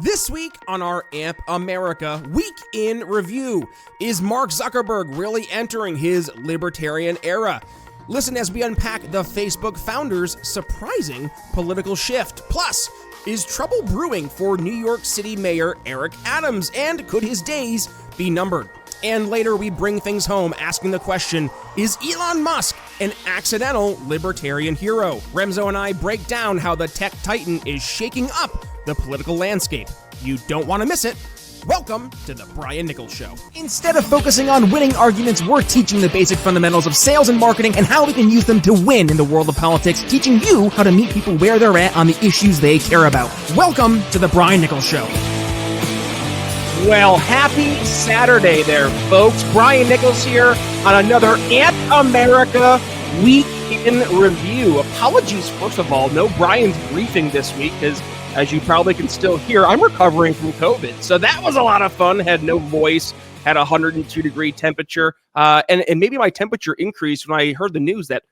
This week on our AMP America Week in Review, is Mark Zuckerberg really entering his libertarian era? Listen as we unpack the Facebook founder's surprising political shift. Plus, is trouble brewing for New York City Mayor Eric Adams, and could his days be numbered? And later we bring things home asking the question, is Elon Musk an accidental libertarian hero? Remzo and I break down how the tech titan is shaking up the political landscape. You don't want to miss it. Welcome to the Brian Nichols Show. Instead of focusing on winning arguments, we're teaching the basic fundamentals of sales and marketing and how we can use them to win in the world of politics, teaching you how to meet people where they're at on the issues they care about. Welcome to the Brian Nichols Show. Well, happy Saturday there, folks. Brian Nichols here on another AMP America Week in Review. Apologies, first of all, no Brian's briefing this week because, as you probably can still hear, I'm recovering from COVID. So that was a lot of fun. Had no voice, had a 102-degree temperature. And maybe my temperature increased when I heard the news that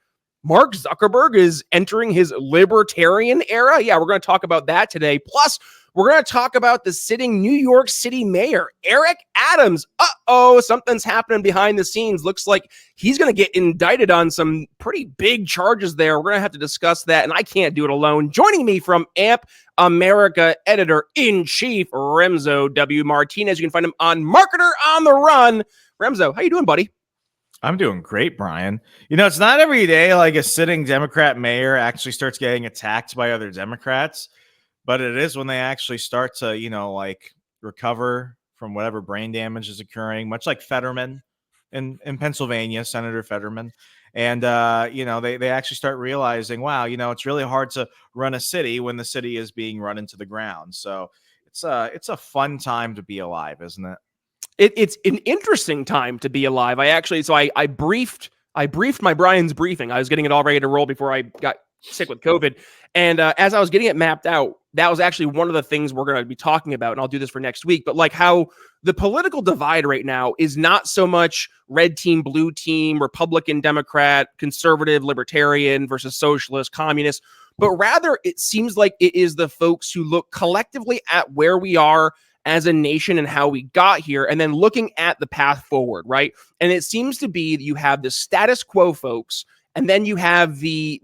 Mark Zuckerberg is entering his libertarian era. Yeah, we're going to talk about that today. Plus, we're going to talk about the sitting New York City mayor, Eric Adams. Something's happening behind the scenes. Looks like he's going to get indicted on some pretty big charges there. We're going to have to discuss that, and I can't do it alone. Joining me from AMP America editor-in-chief, Remzo W. Martinez. You can find him on Marketer on the Run. Remzo, how you doing, buddy? I'm doing great, Brian. You know, it's not every day like a sitting Democrat mayor actually starts getting attacked by other Democrats, but it is when they actually start to, recover from whatever brain damage is occurring, much like Fetterman in Pennsylvania, Senator Fetterman. And, they actually start realizing, wow, it's really hard to run a city when the city is being run into the ground. So it's a fun time to be alive, isn't it? It's an interesting time to be alive. I briefed my Brian's briefing. I was getting it all ready to roll before I got sick with COVID. And as I was getting it mapped out, that was actually one of the things we're going to be talking about. And I'll do this for next week. But like how the political divide right now is not so much red team, blue team, Republican, Democrat, conservative, libertarian versus socialist, communist, but rather it seems like it is the folks who look collectively at where we are as a nation and how we got here, and then looking at the path forward, right? And it seems to be that you have the status quo folks, and then you have the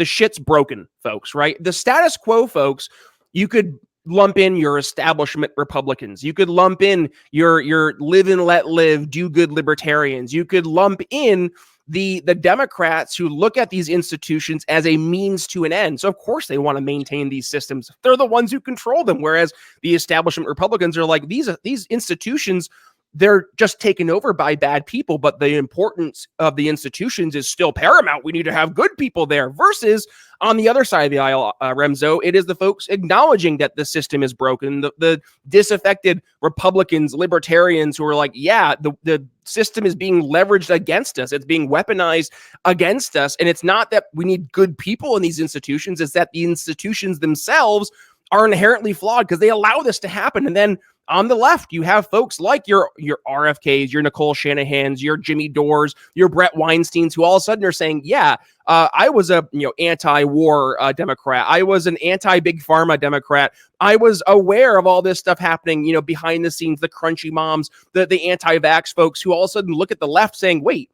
shit's broken folks, right? The status quo folks, you could lump in your establishment Republicans. You could lump in your live and let live, do good libertarians. You could lump in the Democrats who look at these institutions as a means to an end. So of course they want to maintain these systems. They're the ones who control them. Whereas the establishment Republicans are like, these institutions, they're just taken over by bad people, but the importance of the institutions is still paramount. We need to have good people there. Versus on the other side of the aisle, Remzo, it is the folks acknowledging that the system is broken, the disaffected Republicans, libertarians who are like, yeah, the system is being leveraged against us. It's being weaponized against us. And it's not that we need good people in these institutions. It's that the institutions themselves are inherently flawed because they allow this to happen. And then on the left, you have folks like your RFKs, your Nicole Shanahans, your Jimmy Dores, your Brett Weinsteins, who all of a sudden are saying, yeah, I was a anti-war Democrat. I was an anti-big pharma Democrat. I was aware of all this stuff happening, behind the scenes, the crunchy moms, the anti-vax folks who all of a sudden look at the left saying, wait,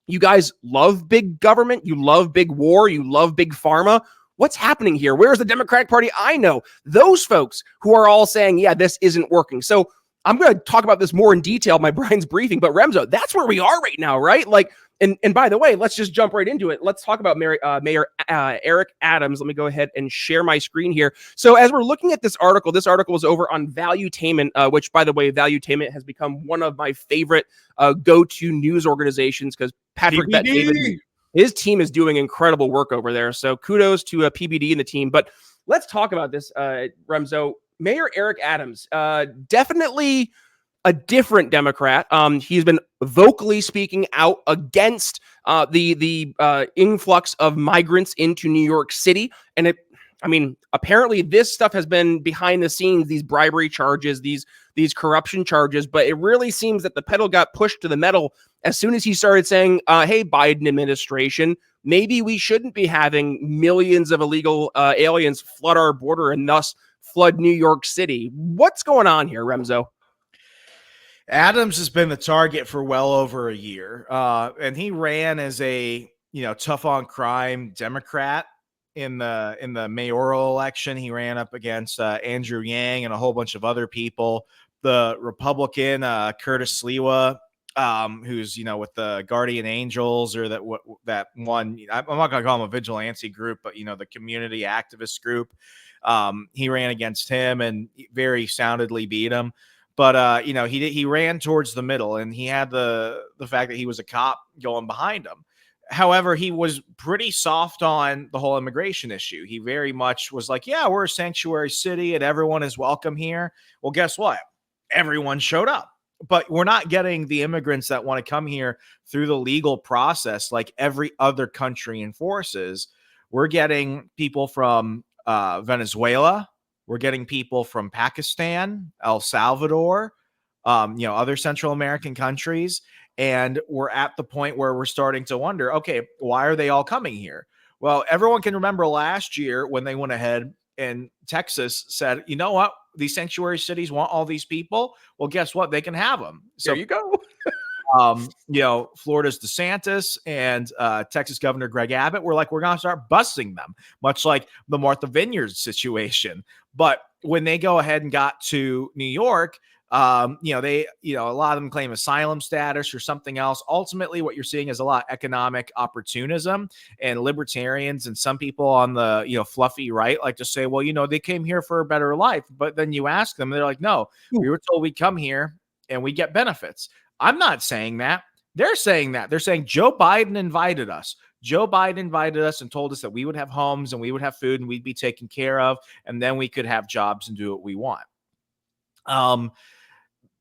you guys love big government? You love big war? You love big pharma? What's happening here? Where's the Democratic Party I know? Those folks who are all saying, yeah, this isn't working. So I'm going to talk about this more in detail in my Brian's briefing, but Remzo, that's where we are right now, right? Like, and by the way, let's just jump right into it. Let's talk about Mayor Eric Adams. Let me go ahead and share my screen here. So as we're looking at this article is over on Valuetainment, which, by the way, Valuetainment has become one of my favorite go-to news organizations because Patrick Bet-David, his team is doing incredible work over there. So kudos to PBD and the team. But let's talk about this, Remzo. Mayor Eric Adams, definitely a different Democrat. He's been vocally speaking out against the influx of migrants into New York City. And apparently this stuff has been behind the scenes, these bribery charges, these corruption charges, but it really seems that the pedal got pushed to the metal as soon as he started saying, hey, Biden administration, maybe we shouldn't be having millions of illegal aliens flood our border and thus flood New York City. What's going on here, Remzo? Adams has been the target for well over a year, and he ran as a tough on crime Democrat in the mayoral election. He ran up against Andrew Yang and a whole bunch of other people. The Republican Curtis Sliwa, who's with the Guardian Angels, or that one. I'm not going to call him a vigilante group, but the community activist group. He ran against him and very soundedly beat him. But he ran towards the middle, and he had the fact that he was a cop going behind him. However, he was pretty soft on the whole immigration issue. He very much was like, yeah, we're a sanctuary city and everyone is welcome here. Well, guess what? Everyone showed up. But we're not getting the immigrants that want to come here through the legal process like every other country enforces. We're getting people from Venezuela. We're getting people from Pakistan, El Salvador, other Central American countries. And we're at the point where we're starting to wonder, okay, why are they all coming here? Well, everyone can remember last year when they went ahead and Texas said, you know what? These sanctuary cities want all these people. Well, guess what? They can have them. So there you go. Florida's DeSantis and Texas Governor Greg Abbott were like, we're going to start busing them, much like the Martha Vineyard situation. But when they go ahead and got to New York, they, a lot of them claim asylum status or something else. Ultimately, what you're seeing is a lot of economic opportunism, and libertarians and some people on the, fluffy right like to say, well, they came here for a better life. But then you ask them, they're like, no, we were told we come here and we get benefits. I'm not saying that. They're saying that. They're saying Joe Biden invited us. Joe Biden invited us and told us that we would have homes and we would have food and we'd be taken care of, and then we could have jobs and do what we want.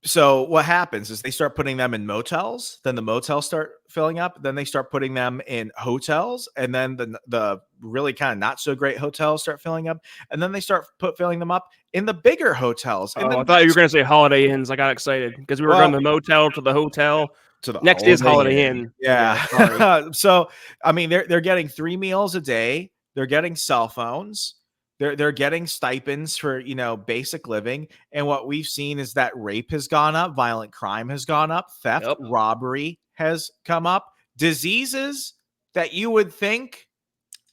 So what happens is they start putting them in motels, then the motels start filling up, then they start putting them in hotels, and then the really kind of not so great hotels start filling up, and then they start filling them up in the bigger hotels. I thought you were going to say Holiday Inns. I got excited because we were going from the motel to the hotel. To the next is Holiday Inn. Yeah. So, I mean, they're getting 3 meals a day. They're getting cell phones. They're getting stipends for, basic living. And what we've seen is that rape has gone up, violent crime has gone up, theft, robbery has come up. Diseases that you would think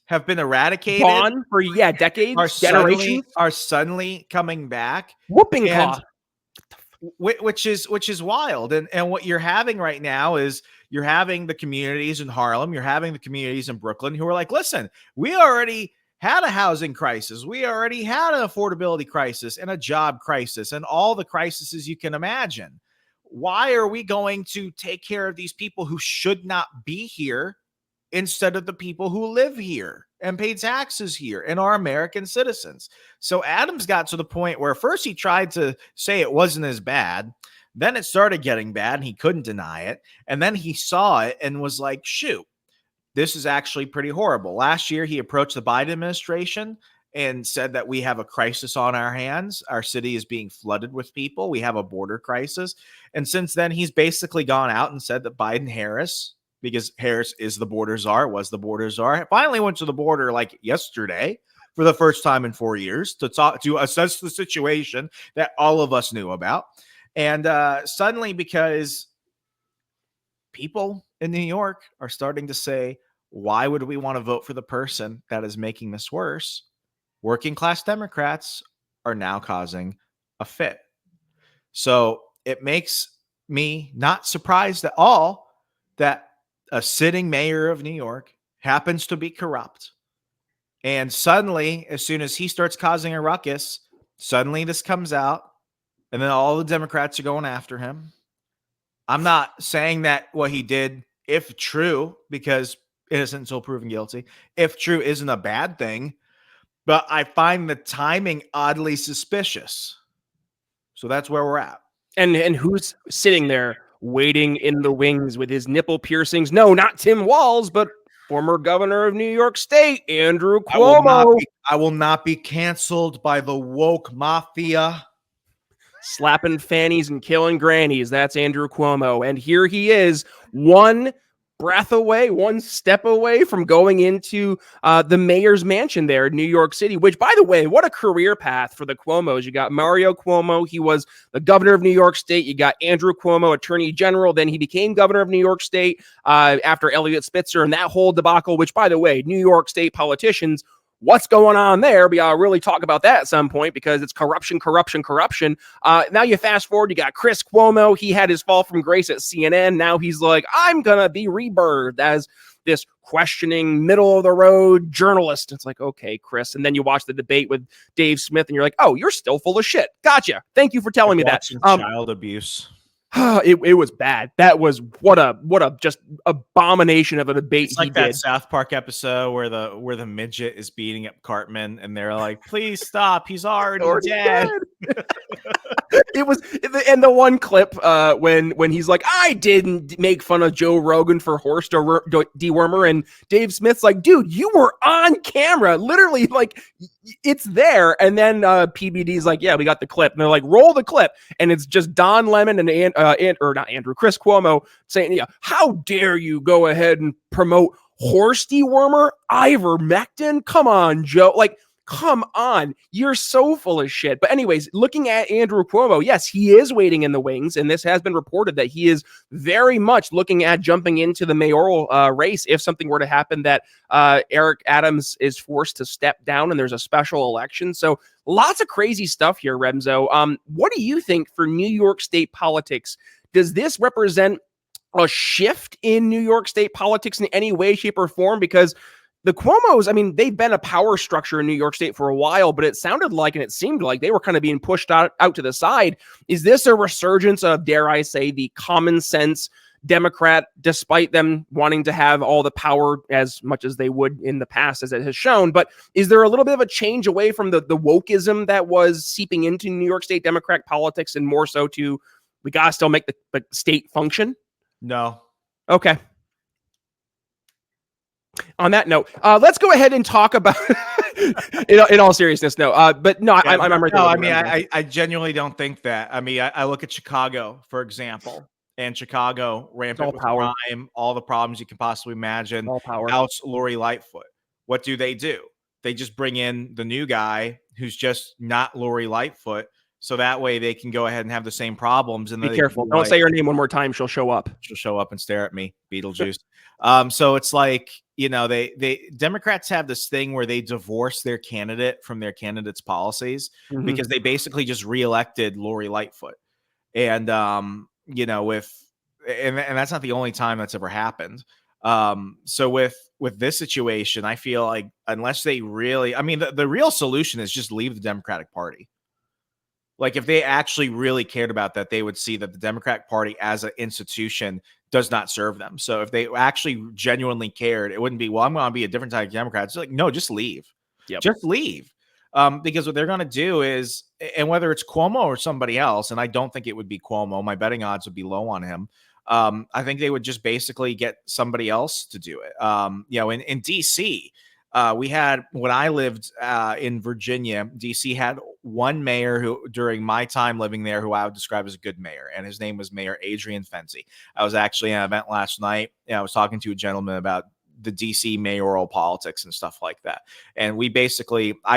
have been eradicated, gone for decades, generations, are suddenly coming back. Whooping cough. Which is wild. And what you're having right now is you're having the communities in Harlem, you're having the communities in Brooklyn who are like, listen, we already had a housing crisis. We already had an affordability crisis and a job crisis and all the crises you can imagine. Why are we going to take care of these people who should not be here instead of the people who live here and pay taxes here and are American citizens? So Adams got to the point where first he tried to say it wasn't as bad. Then it started getting bad and he couldn't deny it. And then he saw it and was like, shoot, this is actually pretty horrible. Last year, he approached the Biden administration and said that we have a crisis on our hands. Our city is being flooded with people. We have a border crisis. And since then, he's basically gone out and said that Biden-Harris, because Harris is the border czar, was the border czar, finally went to the border like yesterday for the first time in 4 years to assess the situation that all of us knew about. And suddenly, because people in New York are starting to say, why would we want to vote for the person that is making this worse? Working class Democrats are now causing a fit. So it makes me not surprised at all that a sitting mayor of New York happens to be corrupt. And suddenly, as soon as he starts causing a ruckus, suddenly this comes out, and then all the Democrats are going after him. I'm not saying that what he did, if true, because innocent until proven guilty, if true, isn't a bad thing, but I find the timing oddly suspicious. So that's where we're at. And who's sitting there waiting in the wings with his nipple piercings? No, not Tim Walz, but former governor of New York State, Andrew Cuomo. I will not be canceled by the woke mafia. Slapping fannies and killing grannies. That's Andrew Cuomo. And here he is, one breath away, one step away from going into the mayor's mansion there in New York City, which, by the way, what a career path for the Cuomos. You got Mario Cuomo. He was the governor of New York State. You got Andrew Cuomo, attorney general. Then he became governor of New York State after Elliot Spitzer and that whole debacle, which, by the way, New York State politicians, what's going on there? We ought to really talk about that at some point because it's corruption, corruption, corruption. Now you fast forward, you got Chris Cuomo. He had his fall from grace at CNN. Now he's like, I'm going to be rebirthed as this questioning, middle of the road journalist. It's like, okay, Chris. And then you watch the debate with Dave Smith and you're like, oh, you're still full of shit. Gotcha. Thank you for telling me that. Child abuse. It was bad. That was what a just abomination of a debate. It's like that South Park episode where the midget is beating up Cartman and they're like, please stop, he's already dead. It was, and the one clip when he's like, I didn't make fun of Joe Rogan for horse dewormer, and Dave Smith's like, dude, you were on camera, literally, like it's there. And then PBD's like, yeah, we got the clip, and they're like, roll the clip, and it's just Don Lemon and Chris Cuomo saying, yeah, how dare you go ahead and promote horse dewormer, ivermectin? Come on, Joe, like. Come on, you're so full of shit. But anyways, looking at Andrew Cuomo, yes, he is waiting in the wings, and this has been reported that he is very much looking at jumping into the mayoral race if something were to happen that Eric Adams is forced to step down and there's a special election. So lots of crazy stuff here, Remzo. What do you think for New York State politics? Does this represent a shift in New York State politics in any way, shape, or form? Because the Cuomos, I mean, they've been a power structure in New York State for a while, but it sounded like, and it seemed like they were kind of being pushed out to the side. Is this a resurgence of, dare I say, the common sense Democrat, despite them wanting to have all the power as much as they would in the past, as it has shown? But is there a little bit of a change away from the wokeism that was seeping into New York State Democratic politics and more so to, we got to still make the state function? No. Okay. On that note, let's go ahead and talk about in all seriousness. No, but no, yeah, I'm right. No, I mean, I genuinely don't think that. I mean, I look at Chicago, for example, and Chicago rampant with crime, all the problems you can possibly imagine. All power. House Lori Lightfoot. What do? They just bring in the new guy who's just not Lori Lightfoot. So that way they can go ahead and have the same problems. And be careful. Don't say her name one more time. She'll show up. She'll show up and stare at me, Beetlejuice. So it's like, you know, they Democrats have this thing where they divorce their candidate from their candidate's policies because they basically just reelected Lori Lightfoot. And, you know, and that's not the only time that's ever happened. So with this situation, I feel like unless they really, I mean, the real solution is just leave the Democratic Party. Like if they actually really cared about that, they would see that the Democratic Party as an institution does not serve them. So if they actually genuinely cared, it wouldn't be, well, I'm going to be a different type of Democrat. It's like, no, just leave. Yep. Just leave. Because what they're going to do is, and whether it's Cuomo or somebody else, and I don't think it would be Cuomo, my betting odds would be low on him. I think they would just basically get somebody else to do it. You know, in DC, we had, when I lived in Virginia, DC had one mayor who, during my time living there, who I would describe as a good mayor, and his name was Mayor Adrian Fenty. I was actually at an event last night, and I was talking to a gentleman about the DC mayoral politics and stuff like that. And I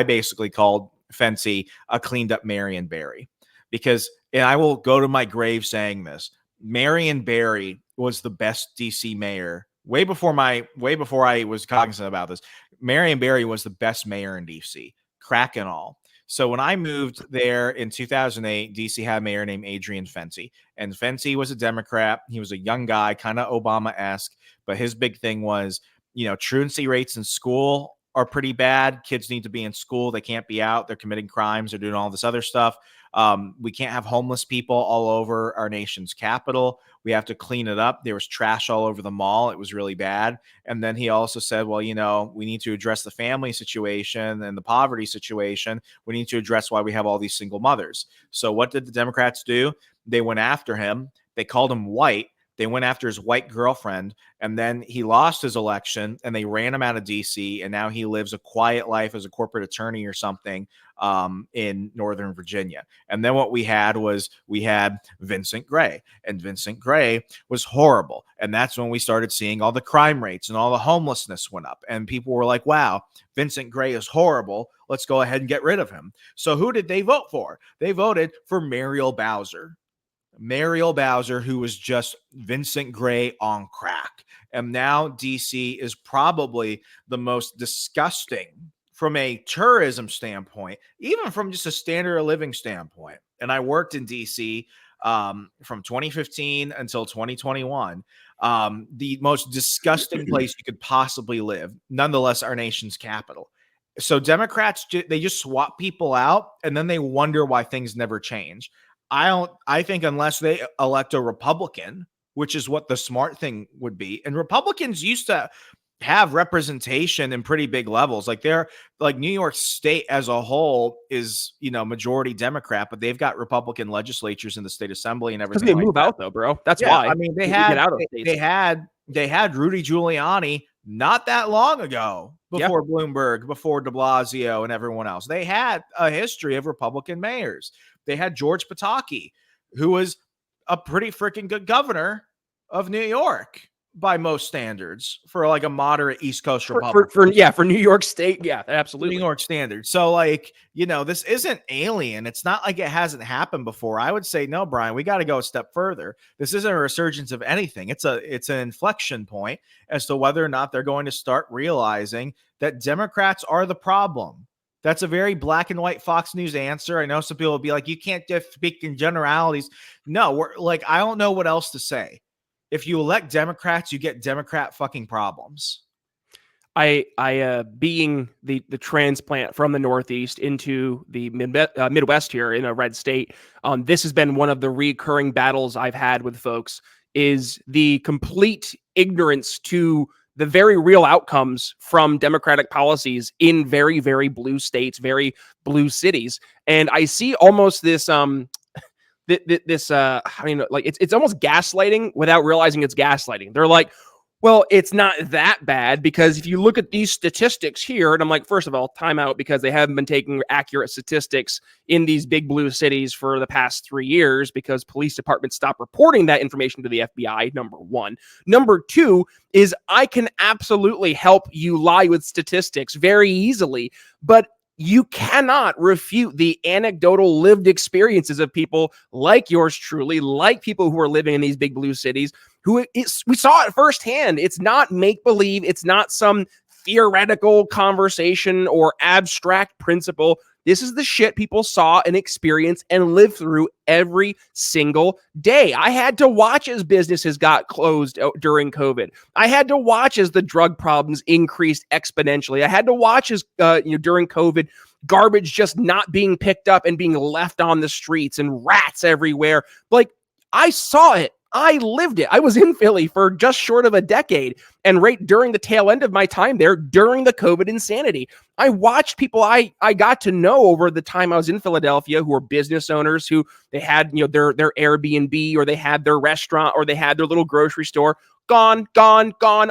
basically called Fenty a cleaned up Marion Barry, because, and I will go to my grave saying this, Marion Barry was the best DC mayor way before I was cognizant about this. Marion Barry was the best mayor in DC, crack and all. So when I moved there in 2008, DC had a mayor named Adrian Fenty, and Fenty was a Democrat. He was a young guy, kind of Obama-esque, but his big thing was, you know, truancy rates in school are pretty bad. Kids need to be in school. They can't be out. They're committing crimes. They're doing all this other stuff. We can't have homeless people all over our nation's capital. We have to clean it up. There was trash all over the mall. It was really bad. And then he also said, well, you know, we need to address the family situation and the poverty situation. We need to address why we have all these single mothers. So what did the Democrats do? They went after him. They called him white. They went after his white girlfriend, and then he lost his election, and they ran him out of DC, and now he lives a quiet life as a corporate attorney or something in Northern Virginia. And then what we had Vincent Gray, and Vincent Gray was horrible. And that's when we started seeing all the crime rates and all the homelessness went up. And people were like, wow, Vincent Gray is horrible. Let's go ahead and get rid of him. So who did they vote for? They voted for Muriel Bowser. Muriel Bowser, who was just Vincent Gray on crack. And now DC is probably the most disgusting from a tourism standpoint, even from just a standard of living standpoint. And I worked in DC from 2015 until 2021. The most disgusting place you could possibly live, nonetheless, our nation's capital. So Democrats, they just swap people out, and then they wonder why things never change. I think unless they elect a Republican, which is what the smart thing would be. And Republicans used to have representation in pretty big levels. Like New York State as a whole is, majority Democrat, but they've got Republican legislatures in the state assembly and everything. Because they move out though, bro. That's why. I mean, they had Rudy Giuliani not that long ago before Bloomberg, before de Blasio and everyone else. They had a history of Republican mayors. They had George Pataki, who was a pretty freaking good governor of New York by most standards for like a moderate East Coast Republican. For New York State. Yeah, absolutely. New York standards. So this isn't alien. It's not like it hasn't happened before. I would say, no, Brian, we got to go a step further. This isn't a resurgence of anything. It's an inflection point as to whether or not they're going to start realizing that Democrats are the problem. That's a very black and white Fox News answer. I know some people will be like, you can't just speak in generalities. No, I don't know what else to say. If you elect Democrats, you get Democrat fucking problems. I being the transplant from the Northeast into the Midwest here in a red state, this has been one of the recurring battles I've had with folks, is the complete ignorance to the very real outcomes from Democratic policies in very, very blue states, very blue cities. And I see almost this it's almost gaslighting without realizing it's gaslighting. They're like, well, it's not that bad because if you look at these statistics here, and I'm like, first of all, time out, because they haven't been taking accurate statistics in these big blue cities for the past 3 years because police departments stopped reporting that information to the FBI, number one. Number two is I can absolutely help you lie with statistics very easily, but you cannot refute the anecdotal lived experiences of people like yours truly, like people who are living in these big blue cities, we saw it firsthand. It's not make-believe. It's not some theoretical conversation or abstract principle. This is the shit people saw and experienced and lived through every single day. I had to watch as businesses got closed during COVID. I had to watch as the drug problems increased exponentially. I had to watch as during COVID, garbage just not being picked up and being left on the streets and rats everywhere. Like, I saw it. I lived it. I was in Philly for just short of a decade, and right during the tail end of my time there, during the COVID insanity, I watched people I got to know over the time I was in Philadelphia who were business owners who they had, their Airbnb, or they had their restaurant, or they had their little grocery store. Gone.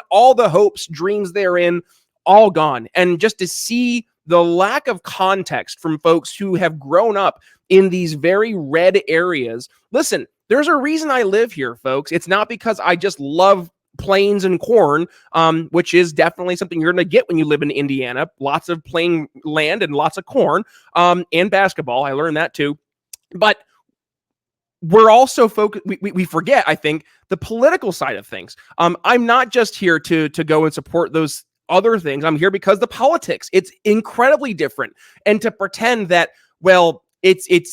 All the hopes, dreams therein, all gone. And just to see the lack of context from folks who have grown up in these very red areas. Listen, there's a reason I live here, folks. It's not because I just love plains and corn, which is definitely something you're going to get when you live in Indiana. Lots of plain land and lots of corn, and basketball. I learned that too. But we're also focused. We forget, I think, the political side of things. I'm not just here to go and support those other things. I'm here because the politics, it's incredibly different. And to pretend that, well, it's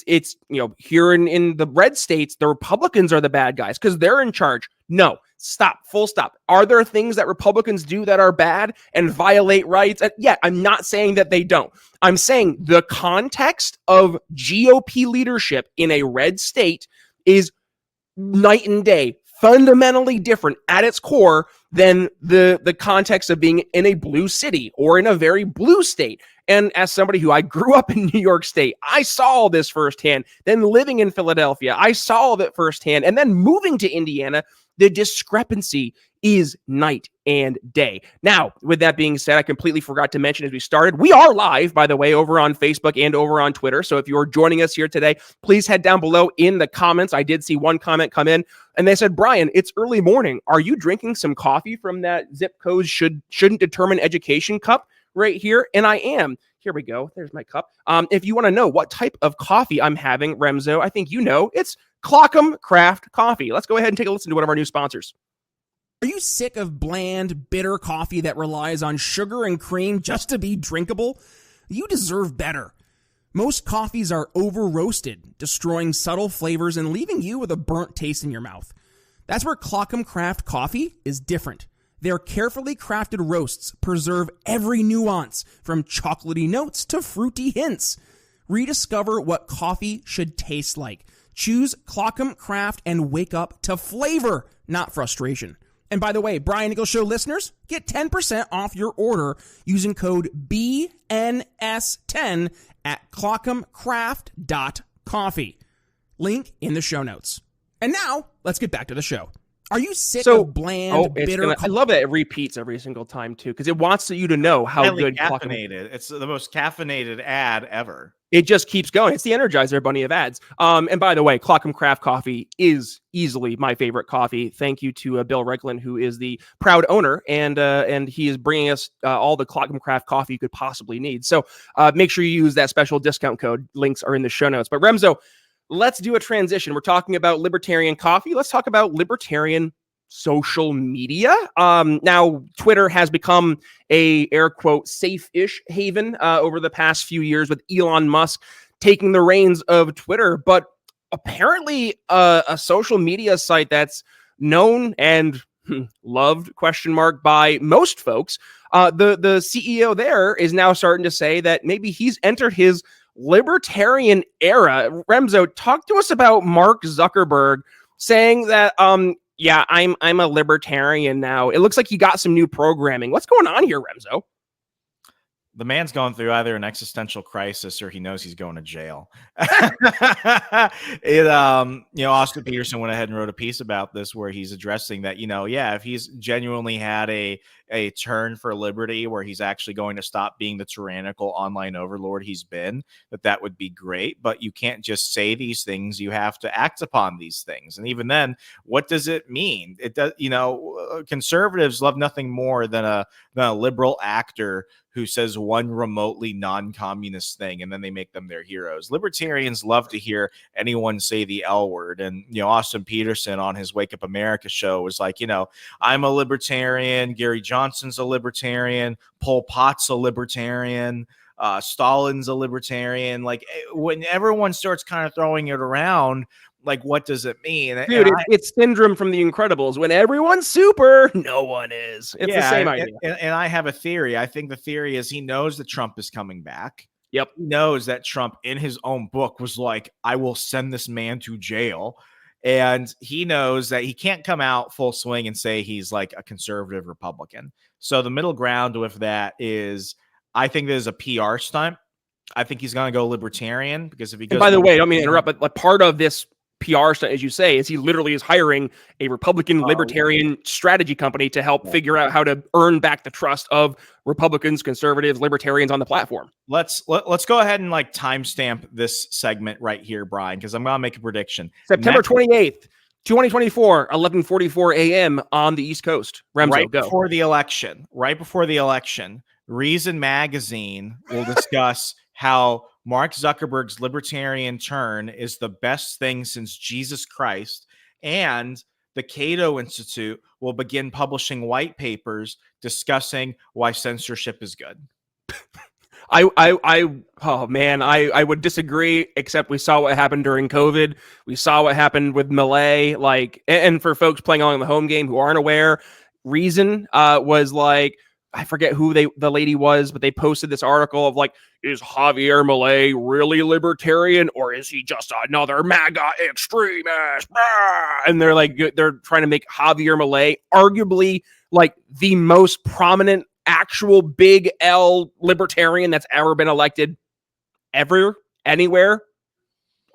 here in the red states, the Republicans are the bad guys because they're in charge. No, stop, full stop. Are there things that Republicans do that are bad and violate rights? Yeah, I'm not saying that they don't. I'm saying the context of GOP leadership in a red state is night and day, fundamentally different at its core than the context of being in a blue city or in a very blue state. And as somebody who I grew up in New York State, I saw all this firsthand. Then living in Philadelphia, I saw all of it firsthand. And then moving to Indiana, The discrepancy is night and day. Now, with that being said, I completely forgot to mention as we started, we are live, by the way, over on Facebook and over on Twitter. So if you're joining us here today, please head down below in the comments. I did see one comment come in and they said, Brian, it's early morning. Are you drinking some coffee from that Zip Code shouldn't determine education cup right here? And I am. Here we go. There's my cup. If you want to know what type of coffee I'm having, Remzo, I think you know, it's Clockham Craft Coffee. Let's go ahead and take a listen to one of our new sponsors. Are you sick of bland, bitter coffee that relies on sugar and cream just to be drinkable? You deserve better. Most coffees are over-roasted, destroying subtle flavors and leaving you with a burnt taste in your mouth. That's where Clockham Craft Coffee is different. Their carefully crafted roasts preserve every nuance, from chocolatey notes to fruity hints. Rediscover what coffee should taste like. Choose Clockham Craft and wake up to flavor, not frustration. And by the way, Brian Eagle Show listeners, get 10% off your order using code BNS10 at clockhamcraft.coffee. Link in the show notes. And now, let's get back to the show. Are you sick of bland, bitter... I love that it repeats every single time, too, because it wants you to know how good... Caffeinated. It's the most caffeinated ad ever. It just keeps going. It's the Energizer Bunny of ads. And by the way, Clockham Craft Coffee is easily my favorite coffee. Thank you to Bill Reglin, who is the proud owner, and he is bringing us all the Clockham Craft coffee you could possibly need. So make sure you use that special discount code. Links are in the show notes. But Remzo, let's do a transition. We're talking about libertarian coffee. Let's talk about libertarian social media. Now, Twitter has become a air quote safe-ish haven over the past few years with Elon Musk taking the reins of Twitter. But apparently, a social media site that's known and loved by most folks. The CEO there is now starting to say that maybe he's entered his libertarian era. Remzo, talk to us about Mark Zuckerberg saying that yeah, I'm a libertarian now. It looks like you got some new programming. What's going on here, Remzo? The man's going through either an existential crisis or he knows he's going to jail. Austin Peterson went ahead and wrote a piece about this where he's addressing that, if he's genuinely had a turn for liberty where he's actually going to stop being the tyrannical online overlord he's been, that would be great. But you can't just say these things. You have to act upon these things. And even then, what does it mean? It does, conservatives love nothing more than a liberal actor who says one remotely non-communist thing, and then they make them their heroes. Libertarians love to hear anyone say the L word. And, Austin Peterson on his Wake Up America show was like, I'm a libertarian. Gary Johnson's a libertarian. Pol Pot's a libertarian. Stalin's a libertarian. Like, when everyone starts kind of throwing it around, like, what does it mean? Dude, it's syndrome from The Incredibles. When everyone's super, no one is. It's the same idea. And I have a theory. I think the theory is he knows that Trump is coming back. Yep. He knows that Trump, in his own book, was like, I will send this man to jail. And he knows that he can't come out full swing and say he's like a conservative Republican. So the middle ground with that is, I think there's a PR stunt. I think he's going to go libertarian because if he goes... And by the way, I don't mean to interrupt, but like part of this PR stunt, as you say, is he literally is hiring a Republican libertarian strategy company to help figure out how to earn back the trust of Republicans, conservatives, libertarians on the platform. Let's go ahead and like timestamp this segment right here, Brian, because I'm going to make a prediction. September 28th, 2024, 11:44 a.m. on the East Coast. Remzo, right go. Before the election, Reason Magazine will discuss how Mark Zuckerberg's libertarian turn is the best thing since Jesus Christ, and the Cato Institute will begin publishing white papers discussing why censorship is good. I would disagree, except we saw what happened during COVID. We saw what happened with Malay, and for folks playing along the home game who aren't aware, Reason was like, I forget who the lady was, but they posted this article of like, is Javier Milei really libertarian or is he just another MAGA extremist? And they're trying to make Javier Milei arguably like the most prominent actual big L libertarian that's ever been elected ever, anywhere.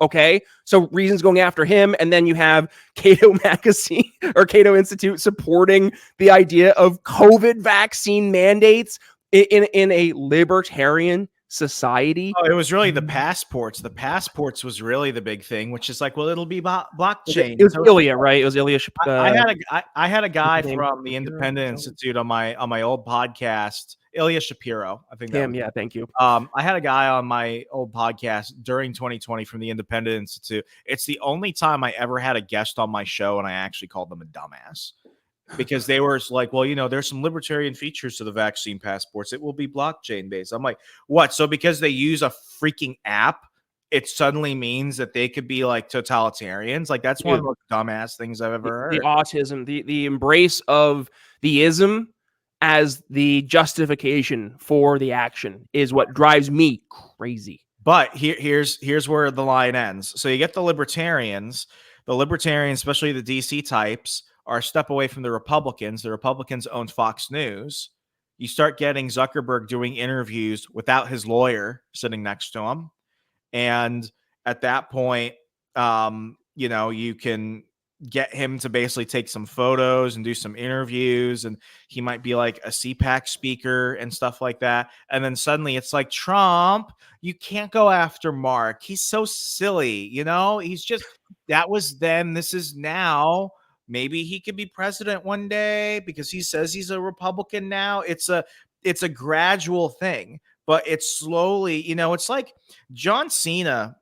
Okay, so Reason's going after him, and then you have Cato Magazine or Cato Institute supporting the idea of COVID vaccine mandates in a libertarian society. Oh, it was really the passports. The passports was really the big thing, which is like, well, it'll be blockchain. It was So Ilya, right? It was Ilya. I had a guy name? from the Independent Institute on my old podcast, Ilya Shapiro. I think that Him, was yeah. Thank you. I had a guy on my old podcast during 2020 from the Independent Institute. It's the only time I ever had a guest on my show, and I actually called them a dumbass because they were like, well, there's some libertarian features to the vaccine passports. It will be blockchain based. I'm like, what? So because they use a freaking app, it suddenly means that they could be like totalitarians? Like, that's one of the dumbass things I've ever heard. The autism, the embrace of the ism as the justification for the action is what drives me crazy. But here's where the line ends. So you get the libertarians, especially the DC types, are a step away from the Republicans. The Republicans own Fox News. You start getting Zuckerberg doing interviews without his lawyer sitting next to him. And at that point, you can get him to basically take some photos and do some interviews, and he might be like a CPAC speaker and stuff like that. And then suddenly it's like, Trump, you can't go after Mark. He's so silly. He's just, that was then, this is now. Maybe he could be president one day because he says he's a Republican now. It's a gradual thing, but it's slowly, it's like John Cena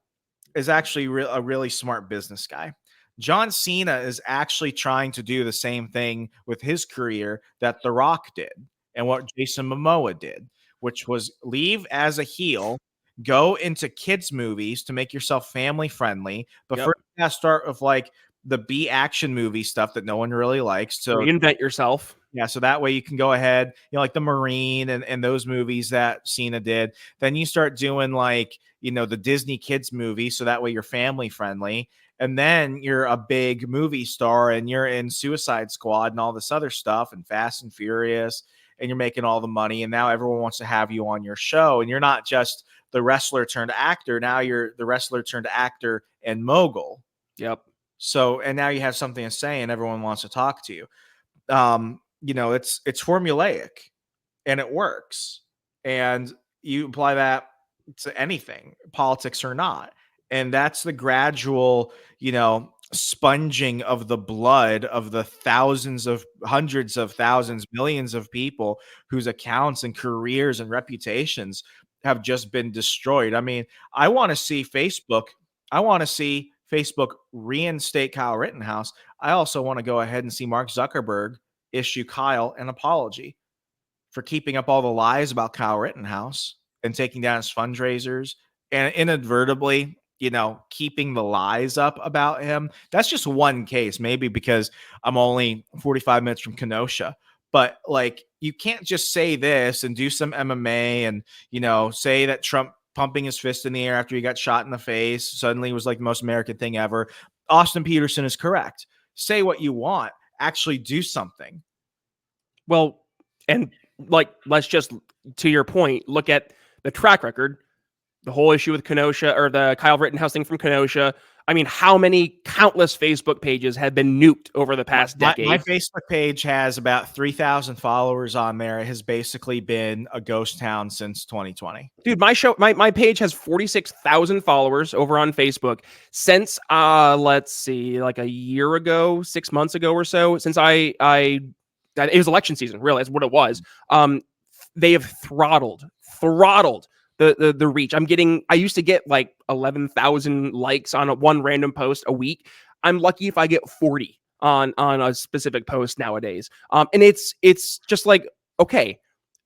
is actually a really smart business guy. John Cena is actually trying to do the same thing with his career that The Rock did and what Jason Momoa did, which was leave as a heel, go into kids movies to make yourself family friendly. But first you gotta start with like the B action movie stuff that no one really likes. So reinvent yourself. Yeah, so that way you can go ahead, like the Marine and those movies that Cena did. Then you start doing like, the Disney kids movie, so that way you're family friendly. And then you're a big movie star and you're in Suicide Squad and all this other stuff and Fast and Furious, and you're making all the money. And now everyone wants to have you on your show. And you're not just the wrestler turned actor. Now you're the wrestler turned actor and mogul. Yep. So, and now you have something to say and everyone wants to talk to you. It's formulaic and it works. And you apply that to anything, politics or not. And that's the gradual, sponging of the blood of the thousands of hundreds of thousands, millions of people whose accounts and careers and reputations have just been destroyed. I mean, I want to see Facebook reinstate Kyle Rittenhouse. I also want to go ahead and see Mark Zuckerberg issue Kyle an apology for keeping up all the lies about Kyle Rittenhouse and taking down his fundraisers and inadvertently, keeping the lies up about him. That's just one case, maybe because I'm only 45 minutes from Kenosha. But like, you can't just say this and do some MMA and, say that Trump pumping his fist in the air after he got shot in the face suddenly was like the most American thing ever. Austin Peterson is correct. Say what you want. Actually do something. Well, and like, let's just, to your point, look at the track record, the whole issue with Kenosha or the Kyle Rittenhouse thing from Kenosha. I mean, how many countless Facebook pages have been nuked over the past decade? My Facebook page has about 3,000 followers on there. It has basically been a ghost town since 2020. Dude, my page has 46,000 followers over on Facebook since, let's see, like a year ago, 6 months ago or so, since it was election season, really, that's what it was. They have throttled the reach. I used to get like 11,000 likes on one random post a week. I'm lucky if I get 40 on a specific post nowadays. And it's just like, okay,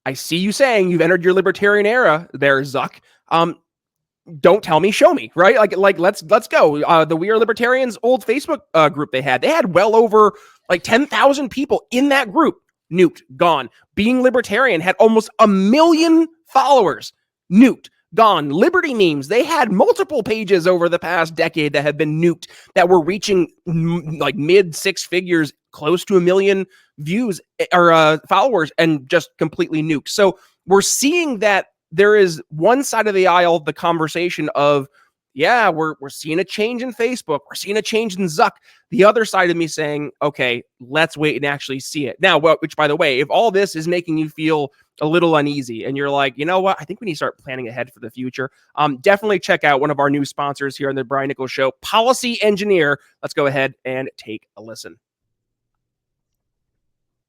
I see you saying you've entered your libertarian era there, Zuck. Don't tell me, show me, right? Like let's go. The We Are Libertarians old Facebook group they had well over like 10,000 people in that group. Nuked, gone. Being Libertarian had almost 1 million followers. Nuked, gone. Liberty Memes, they had multiple pages over the past decade that have been nuked that were reaching like mid six figures, close to 1 million views or followers, and just completely nuked. So we're seeing that there is one side of the aisle, the conversation of yeah, we're seeing a change in Facebook. We're seeing a change in Zuck. The other side of me saying, okay, let's wait and actually see it. Now, which, by the way, if all this is making you feel a little uneasy and you're like, you know what, I think we need to start planning ahead for the future, definitely check out one of our new sponsors here on the Brian Nichols Show, Policy Engineer. Let's go ahead and take a listen.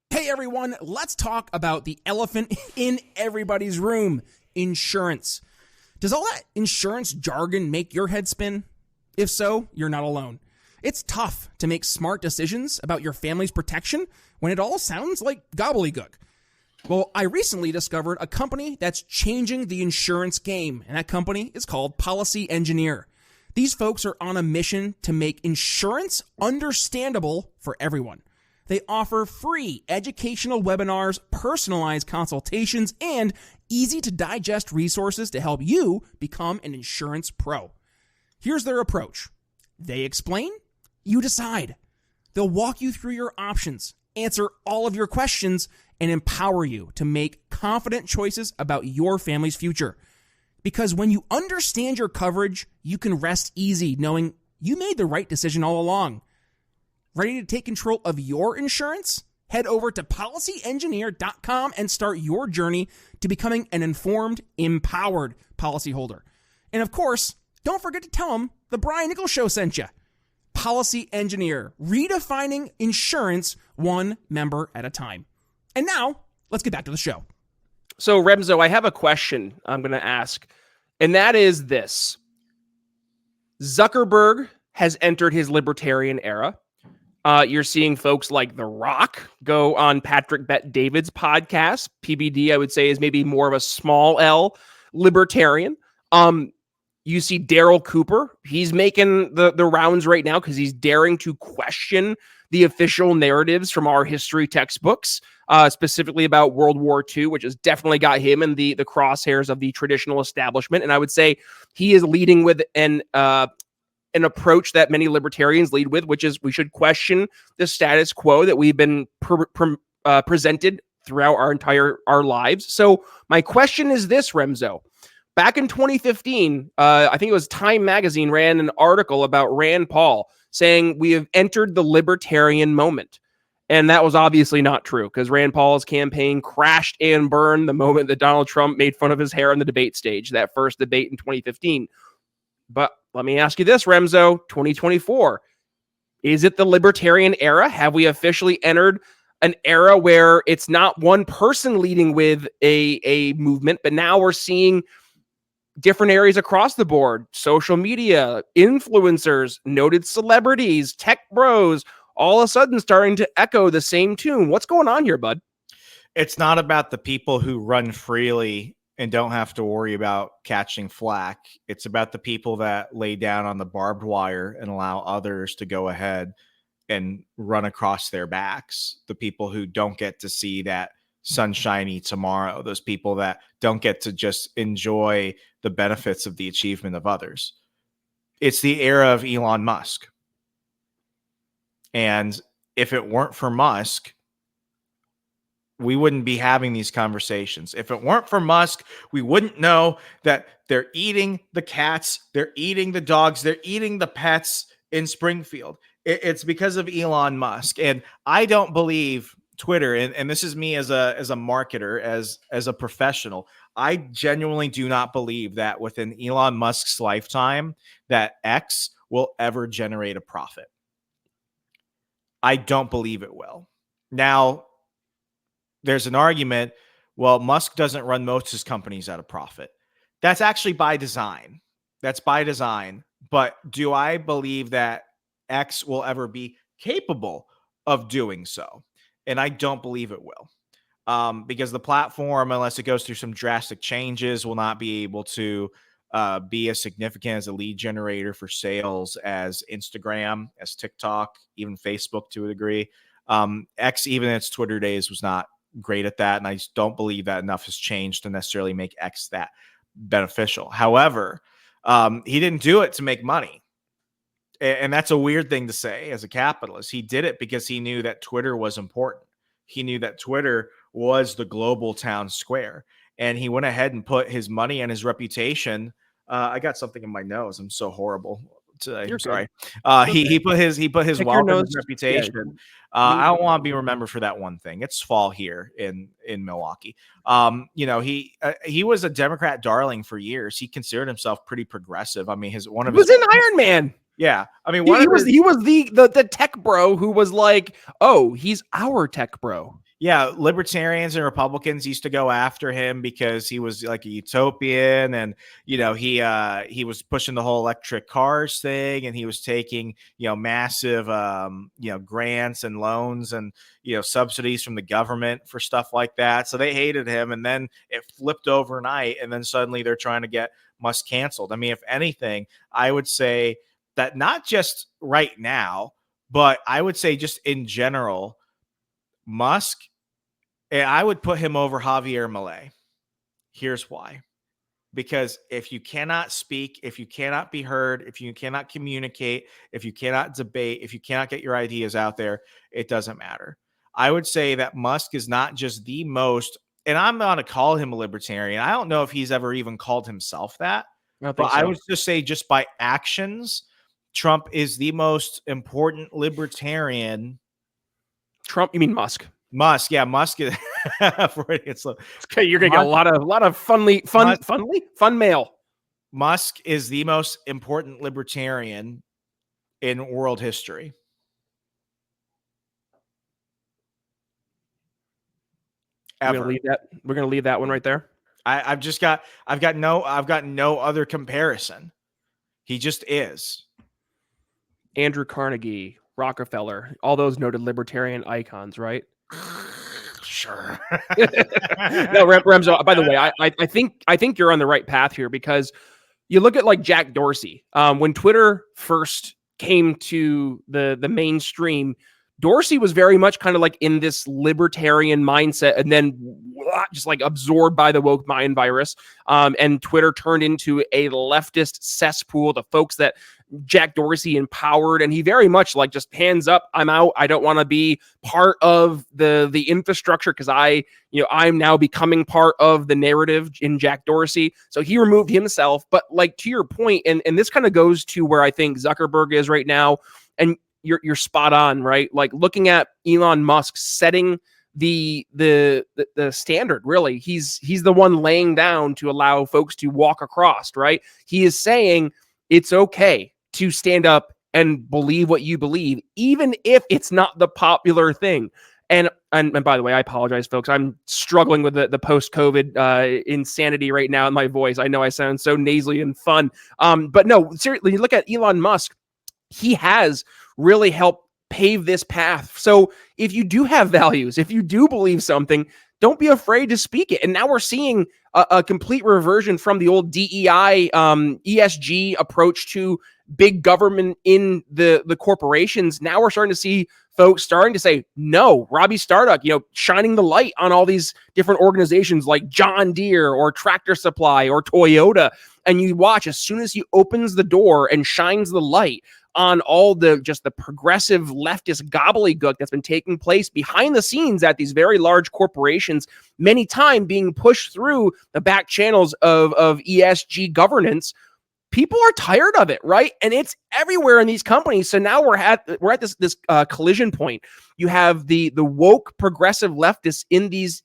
Hey everyone, let's talk about the elephant in everybody's room, insurance. Does all that insurance jargon make your head spin? If so, you're not alone. It's tough to make smart decisions about your family's protection when it all sounds like gobbledygook. Well, I recently discovered a company that's changing the insurance game, and that company is called Policy Engineer. These folks are on a mission to make insurance understandable for everyone. They offer free educational webinars, personalized consultations, and easy-to-digest resources to help you become an insurance pro. Here's their approach. They explain, you decide. They'll walk you through your options, answer all of your questions, and empower you to make confident choices about your family's future. Because when you understand your coverage, you can rest easy knowing you made the right decision all along. Ready to take control of your insurance? Head over to policyengineer.com and start your journey to becoming an informed, empowered policyholder. And of course, don't forget to tell them the Brian Nichols Show sent you. Policy Engineer, redefining insurance one member at a time. And now, let's get back to the show. So, Remzo, I have a question I'm going to ask, and that is this. Zuckerberg has entered his libertarian era. You're seeing folks like The Rock go on Patrick Bet-David's podcast. PBD, I would say, is maybe more of a small L libertarian. You see Daryl Cooper. He's making the rounds right now because he's daring to question the official narratives from our history textbooks, specifically about World War II, which has definitely got him in the crosshairs of the traditional establishment. And I would say he is leading with an approach that many libertarians lead with, which is we should question the status quo that we've been presented throughout our lives. So my question is this, Remzo. Back in 2015, I think it was Time Magazine ran an article about Rand Paul saying we have entered the libertarian moment. And that was obviously not true because Rand Paul's campaign crashed and burned the moment that Donald Trump made fun of his hair on the debate stage, that first debate in 2015. But let me ask you this, Remzo, 2024, is it the libertarian era? Have we officially entered an era where it's not one person leading with a movement, but now we're seeing different areas across the board, social media, influencers, noted celebrities, tech bros, all of a sudden starting to echo the same tune? What's going on here, bud? It's not about the people who run freely and don't have to worry about catching flack. It's about the people that lay down on the barbed wire and allow others to go ahead and run across their backs. The people who don't get to see that sunshiny tomorrow, those people that don't get to just enjoy the benefits of the achievement of others. It's the era of Elon Musk. And if it weren't for Musk, we wouldn't be having these conversations. If it weren't for Musk, we wouldn't know that they're eating the cats, they're eating the dogs, they're eating the pets in Springfield. It's because of Elon Musk. And I don't believe Twitter, and this is me as a marketer, as a professional, I genuinely do not believe that within Elon Musk's lifetime that X will ever generate a profit. I don't believe it will. Now, there's an argument, well, Musk doesn't run most of his companies at a profit. That's actually by design. That's by design. But do I believe that X will ever be capable of doing so? And I don't believe it will. Because the platform, unless it goes through some drastic changes, will not be able to be as significant as a lead generator for sales as Instagram, as TikTok, even Facebook to a degree. X, even in its Twitter days, was not great at that. And I just don't believe that enough has changed to necessarily make X that beneficial. However, he didn't do it to make money. And that's a weird thing to say as a capitalist. He did it because he knew that Twitter was important. He knew that Twitter was the global town square. And he went ahead and put his money and his reputation I got something in my nose. I'm so horrible today. You're I'm sorry. good. He put his Pick your wealth and nose. his reputation. Yeah. I don't want to be remembered for that one thing. It's fall here in Milwaukee. He was a Democrat darling for years. He considered himself pretty progressive. I mean, He was in Iron Man. Yeah, I mean, He was the tech bro who was like, oh, he's our tech bro. Yeah, libertarians and Republicans used to go after him because he was like a utopian, and he was pushing the whole electric cars thing, and he was taking massive grants and loans and subsidies from the government for stuff like that. So they hated him, and then it flipped overnight, and then suddenly they're trying to get Musk canceled. I mean, if anything, I would say that not just right now, but I would say just in general, Musk, I would put him over Javier Milei. Here's why. Because if you cannot speak, if you cannot be heard, if you cannot communicate, if you cannot debate, if you cannot get your ideas out there, it doesn't matter. I would say that Musk is not just the most, and I'm not going to call him a libertarian. I don't know if he's ever even called himself that. I would just say just by actions, Trump is the most important libertarian. Trump, you mean Musk? Musk, yeah, Musk is. Okay, you're gonna get a lot of fun mail. Musk is the most important libertarian in world history. We're gonna leave that one right there. I've got no other comparison. He just is. Andrew Carnegie, Rockefeller, all those noted libertarian icons, right? Sure. No, Remzo, by the way, I think you're on the right path here, because you look at like Jack Dorsey. When Twitter first came to the mainstream, Dorsey was very much kind of like in this libertarian mindset, and then just like absorbed by the woke mind virus. And Twitter turned into a leftist cesspool, the folks that Jack Dorsey empowered, and he very much like just hands up, I'm out. I don't want to be part of the infrastructure because I'm now becoming part of the narrative in Jack Dorsey. So he removed himself. But like to your point, and this kind of goes to where I think Zuckerberg is right now, and you're spot on, right? Like looking at Elon Musk setting the standard, really. He's the one laying down to allow folks to walk across, right? He is saying it's okay to stand up and believe what you believe, even if it's not the popular thing. And by the way, I apologize, folks. I'm struggling with the post-COVID insanity right now in my voice. I know I sound so nasally and fun. But no, seriously, you look at Elon Musk, he has really helped pave this path. So if you do have values, if you do believe something, don't be afraid to speak it. And now we're seeing a complete reversion from the old DEI, ESG approach to big government in the corporations. Now we're starting to see folks starting to say, no, Robbie Startuck, shining the light on all these different organizations like John Deere or Tractor Supply or Toyota. And you watch, as soon as he opens the door and shines the light on all the progressive leftist gobbledygook that's been taking place behind the scenes at these very large corporations, many times being pushed through the back channels of ESG governance. People are tired of it, right? And it's everywhere in these companies. So now we're at this collision point. You have the woke progressive leftists in these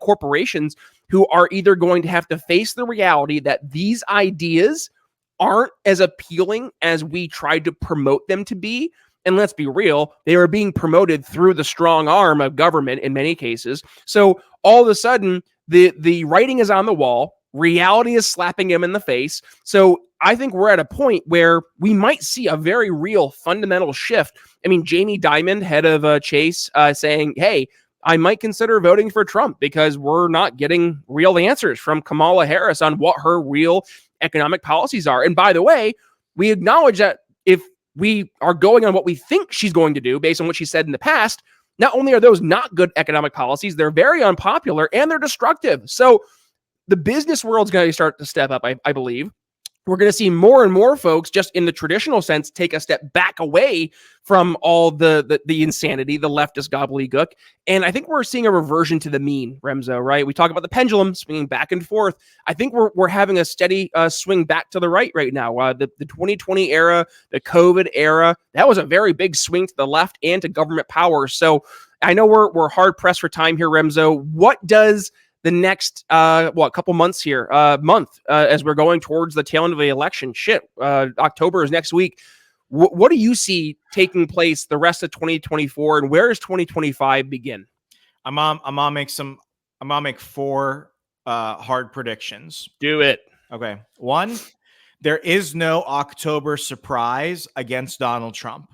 corporations who are either going to have to face the reality that these ideas aren't as appealing as we tried to promote them to be. And let's be real, they are being promoted through the strong arm of government in many cases. So all of a sudden, the writing is on the wall. Reality is slapping him in the face. So I think we're at a point where we might see a very real fundamental shift. I mean, Jamie Dimon, head of Chase, saying, hey, I might consider voting for Trump because we're not getting real answers from Kamala Harris on what her real economic policies are. And by the way, we acknowledge that if we are going on what we think she's going to do based on what she said in the past, not only are those not good economic policies, they're very unpopular and they're destructive. So the business world's going to start to step up, I believe. we're going to see more and more folks, just in the traditional sense, take a step back away from all the insanity, the leftist gobbledygook. And I think we're seeing a reversion to the mean, Remzo, right? We talk about the pendulum swinging back and forth. I think we're having a steady swing back to the right now. The 2020 era, the COVID era, that was a very big swing to the left and to government power. So I know we're hard pressed for time here, Remzo. What does the next couple months here, as we're going towards the tail end of the election? October is next week. What do you see taking place the rest of 2024, and where does 2025 begin? I'm gonna make 4 hard predictions. Do it. Okay. 1, there is no October surprise against Donald Trump.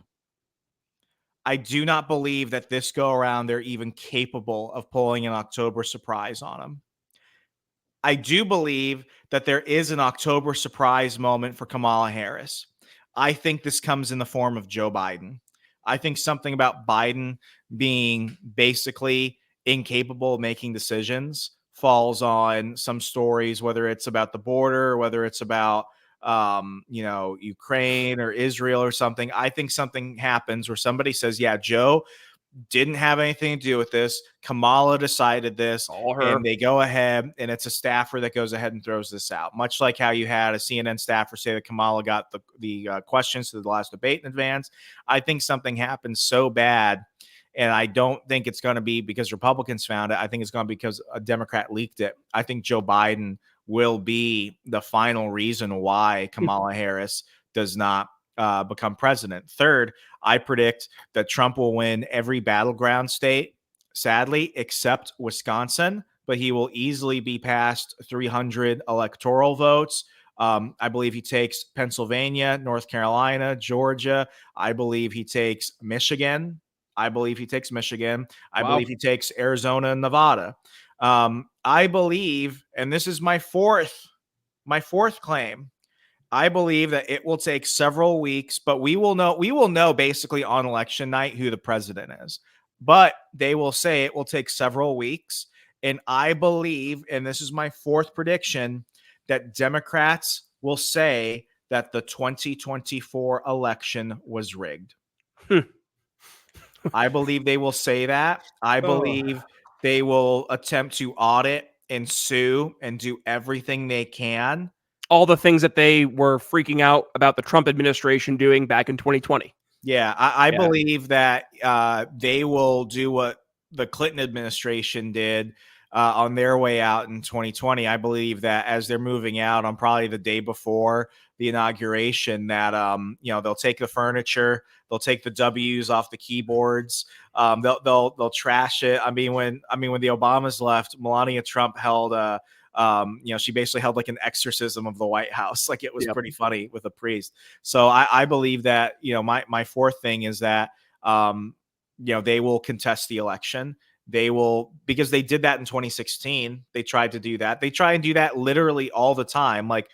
I do not believe that this go around they're even capable of pulling an October surprise on him. I do believe that there is an October surprise moment for Kamala Harris. I think this comes in the form of Joe Biden. I think something about Biden being basically incapable of making decisions falls on some stories, whether it's about the border, whether it's about Ukraine or Israel or something. I think something happens where somebody says, yeah, Joe didn't have anything to do with this. Kamala decided this, and they go ahead, and it's a staffer that goes ahead and throws this out. Much like how you had a CNN staffer say that Kamala got the questions to the last debate in advance. I think something happened so bad, and I don't think it's going to be because Republicans found it. I think it's going to be because a Democrat leaked it. I think Joe Biden will be the final reason why Kamala Harris does not become president. Third, I predict that Trump will win every battleground state, sadly, except Wisconsin, but he will easily be past 300 electoral votes. I believe he takes Pennsylvania, North Carolina, Georgia. I believe he takes Michigan. I believe he takes Arizona and Nevada. I believe, and this is my fourth claim, I believe that it will take several weeks, but we will know basically on election night who the president is. But they will say it will take several weeks. And I believe, and this is my fourth prediction, that Democrats will say that the 2024 election was rigged. I believe they will say that. I believe they will attempt to audit and sue and do everything they can. All the things that they were freaking out about the Trump administration doing back in 2020. Yeah, I believe that they will do what the Clinton administration did on their way out in 2020. I believe that as they're moving out on probably the day before the inauguration, that they'll take the furniture, they'll take the W's off the keyboards, they'll trash it. I mean, when the Obamas left, Melania Trump held she basically held like an exorcism of the White House. Like, it was pretty funny with a priest. So I believe that, my fourth thing is that, they will contest the election. They will, because they did that in 2016. They tried to do that. They try and do that literally all the time. Like,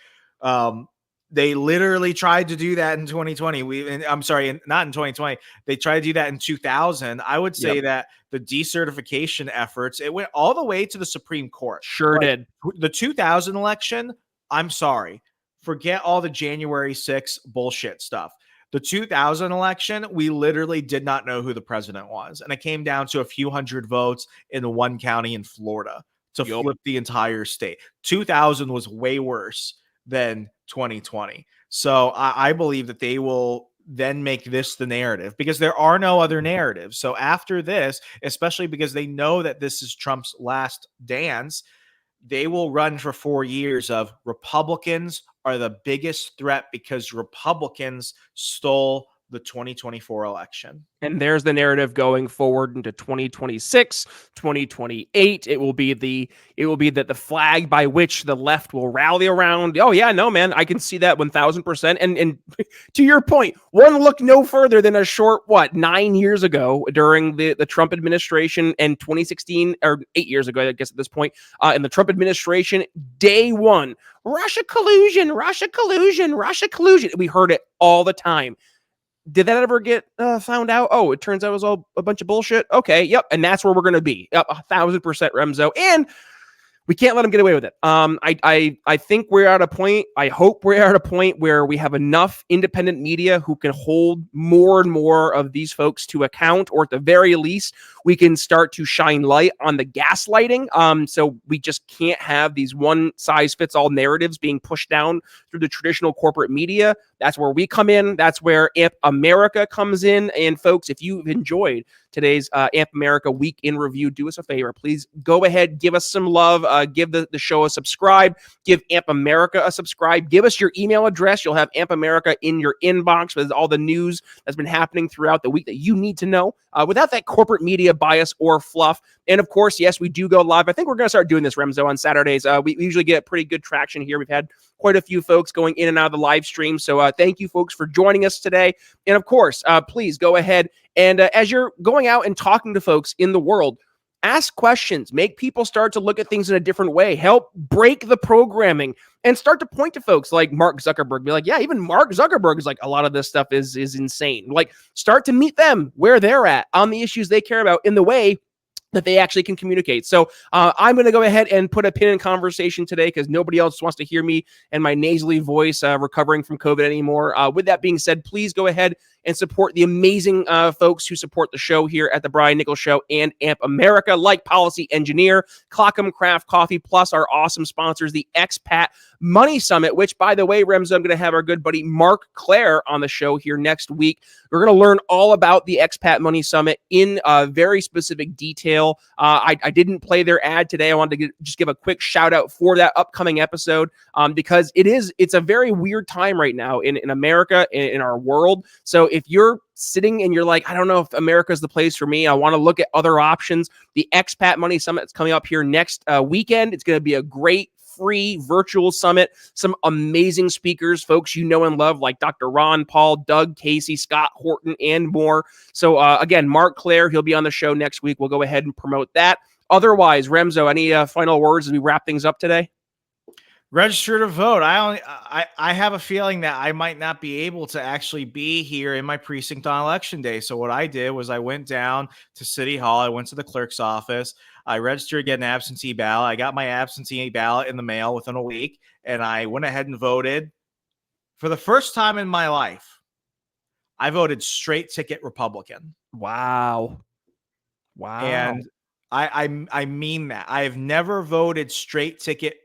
they literally tried to do that in 2020. I'm sorry, not in 2020. They tried to do that in 2000. I would say that the decertification efforts, it went all the way to the Supreme Court. Sure did. The 2000 election, I'm sorry. Forget all the January 6th bullshit stuff. The 2000 election, we literally did not know who the president was. And it came down to a few hundred votes in one county in Florida to flip the entire state. 2000 was way worse than 2020. So I believe that they will then make this the narrative, because there are no other narratives. So after this, especially because they know that this is Trump's last dance, they will run for 4 years of Republicans are the biggest threat because Republicans stole the 2024 election. And there's the narrative going forward into 2026, 2028. It will be that the flag by which the left will rally around. Oh yeah, no, man, I can see that 1000%. And to your point, one look no further than a short, 9 years ago during the Trump administration, and 2016, or 8 years ago, I guess at this point, in the Trump administration, day one, Russia collusion. We heard it all the time. Did that ever get found out? Oh, it turns out it was all a bunch of bullshit. Okay, yep, and that's where we're going to be. Yep, 1000%, Remzo. And we can't let them get away with it. I think we're at a point, I hope we're at a point where we have enough independent media who can hold more and more of these folks to account, or at the very least, we can start to shine light on the gaslighting. So we just can't have these one-size-fits-all narratives being pushed down through the traditional corporate media. That's where we come in. That's where AMP America comes in. And folks, if you've enjoyed today's AMP America Week in Review, do us a favor. Please go ahead, give us some love, give the show a subscribe, give AMP America a subscribe, give us your email address. You'll have AMP America in your inbox with all the news that's been happening throughout the week that you need to know without that corporate media bias or fluff. And of course, yes, we do go live. I think we're going to start doing this, Remzo, on Saturdays. We usually get pretty good traction here. We've had quite a few folks going in and out of the live stream. So thank you, folks, for joining us today. And of course, please go ahead and as you're going out and talking to folks in the world, ask questions, make people start to look at things in a different way, help break the programming, and start to point to folks like Mark Zuckerberg. Be like, yeah, even Mark Zuckerberg is like, a lot of this stuff is insane. Like, start to meet them where they're at on the issues they care about in the way that they actually can communicate. So I'm going to go ahead and put a pin in conversation today because nobody else wants to hear me and my nasally voice recovering from COVID anymore. With that being said, please go ahead and support the amazing folks who support the show here at the Brian Nichols Show and AMP America, like Policy Engineer, Clockham Craft Coffee, plus our awesome sponsors, the Expat Money Summit, which, by the way, Remzo, I'm going to have our good buddy Mark Claire on the show here next week. We're going to learn all about the Expat Money Summit in very specific detail. I didn't play their ad today. I wanted to just give a quick shout out for that upcoming episode because it's a very weird time right now in America, in our world. So if you're sitting and you're like, I don't know if America's the place for me, I want to look at other options, the Expat Money Summit is coming up here next weekend. It's going to be a great free virtual summit. Some amazing speakers, folks you know and love, like Dr. Ron Paul, Doug Casey, Scott Horton, and more. So again, Mark Claire, he'll be on the show next week. We'll go ahead and promote that. Otherwise, Remzo, any final words as we wrap things up today? Register to vote. I have a feeling that I might not be able to actually be here in my precinct on election day. So what I did was I went down to City Hall. I went to the clerk's office. I registered to get an absentee ballot. I got my absentee ballot in the mail within a week, and I went ahead and voted. For the first time in my life, I voted straight ticket Republican. Wow. And I mean that. I have never voted straight ticket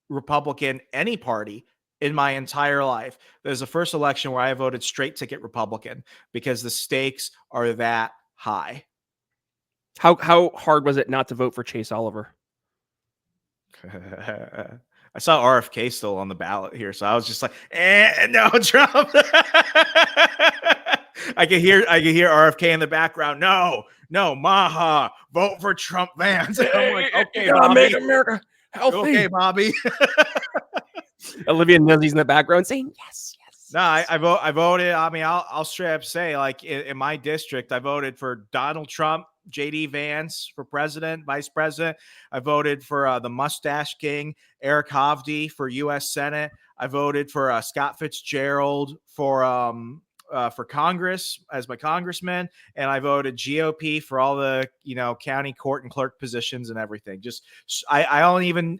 Republican, any party, in my entire life. There's the first election where I voted straight ticket Republican because the stakes are that high. How hard was it not to vote for Chase Oliver? I saw RFK still on the ballot here, so I was just like, no, Trump. I could hear RFK in the background. No, Maha, vote for Trump Vance. I'm like, okay, Bobby. Make America healthy. Okay, Bobby. Olivia Nuzzi's in the background saying yes. No, I voted. I mean, I'll straight up say, like, in my district, I voted for Donald Trump, JD Vance for president, vice president. I voted for the Mustache King, Eric Hovde, for U.S. Senate. I voted for Scott Fitzgerald for Congress as my congressman, and I voted GOP for all the county court and clerk positions and everything. Just I don't even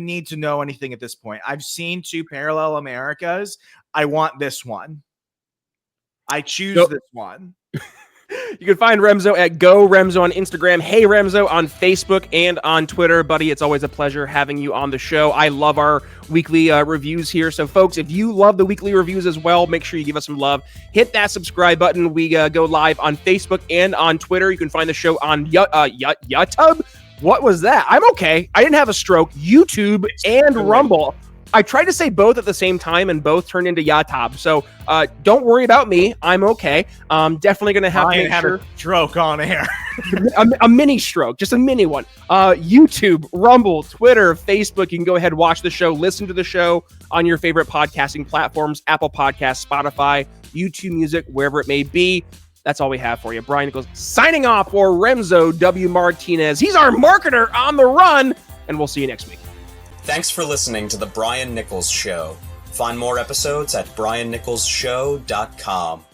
need to know anything at this point. I've seen two parallel Americas. I want this one. I choose this one. You can find Remzo at Go Remzo on Instagram, Hey Remzo on Facebook and on Twitter. Buddy, it's always a pleasure having you on the show. I love our weekly reviews here. So, folks, if you love the weekly reviews as well, make sure you give us some love. Hit that subscribe button. We go live on Facebook and on Twitter. You can find the show on YouTube. What was that? I'm okay. I didn't have a stroke. YouTube and Rumble. I tried to say both at the same time, and both turned into Yatab. So don't worry about me. I'm okay. Definitely going to have to make sure. A stroke on air. a mini stroke, just a mini one. YouTube, Rumble, Twitter, Facebook. You can go ahead and watch the show, listen to the show on your favorite podcasting platforms, Apple Podcasts, Spotify, YouTube Music, wherever it may be. That's all we have for you. Brian Nichols signing off for Remzo W. Martinez. He's our marketer on the run, and we'll see you next week. Thanks for listening to The Brian Nichols Show. Find more episodes at briannicholsshow.com.